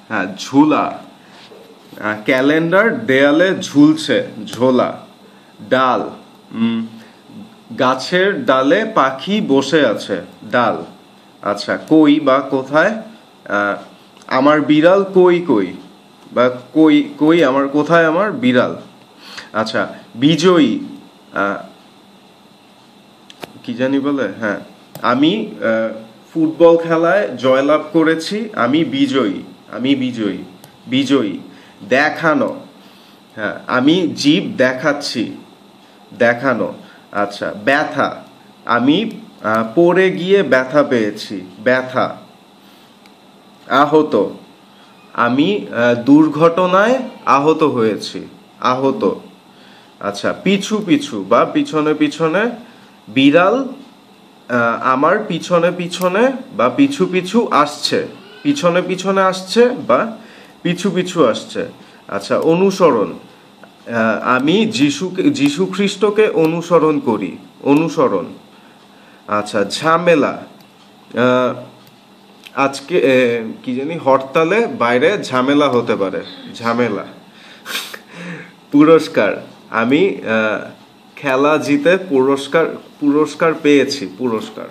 হ্যাঁ, ঝুলা। ক্যালেন্ডার দেয়ালে ঝুলছে, ঝোলা। ডাল, গাছের ডালে পাখি বসে আছে, ডাল। আচ্ছা, কই বা কোথায়? আমার বিড়াল কই কই, বা কই কই আমার, কোথায় আমার বিড়াল। আচ্ছা, বিজয়ী, কি জানি বলে, হ্যাঁ, আমি ফুটবল খেলায় জয়লাভ করেছি, আমি বিজয়ী, আমি বিজয়ী, বিজয়ী। দেখানো, হ্যাঁ, আমি জিভ দেখাচ্ছি, দেখানো। আচ্ছা, ব্যথা, আমি পড়ে গিয়ে ব্যথা পেয়েছি, ব্যথা। আহত, আমি দুর্ঘটনায় আহত হয়েছি, আহত। আচ্ছা, পিছু পিছু বা পিছনে পিছনে, বিড়াল আমার পিছনে পিছনে বা পিছু পিছু আসছে, পিছনে পিছনে আসছে বা পিছু পিছু আসছে। আচ্ছা, অনুসরণ, আমি যীশু খ্রিস্টকে অনুসরণ করি, অনুসরণ। আচ্ছা, ঝামেলা, আজকে কি জানি, হরতালে বাইরে ঝামেলা হতে পারে, ঝামেলা। পুরস্কার, আমি খেলা জিতে পুরস্কার পুরস্কার পেয়েছি, পুরস্কার।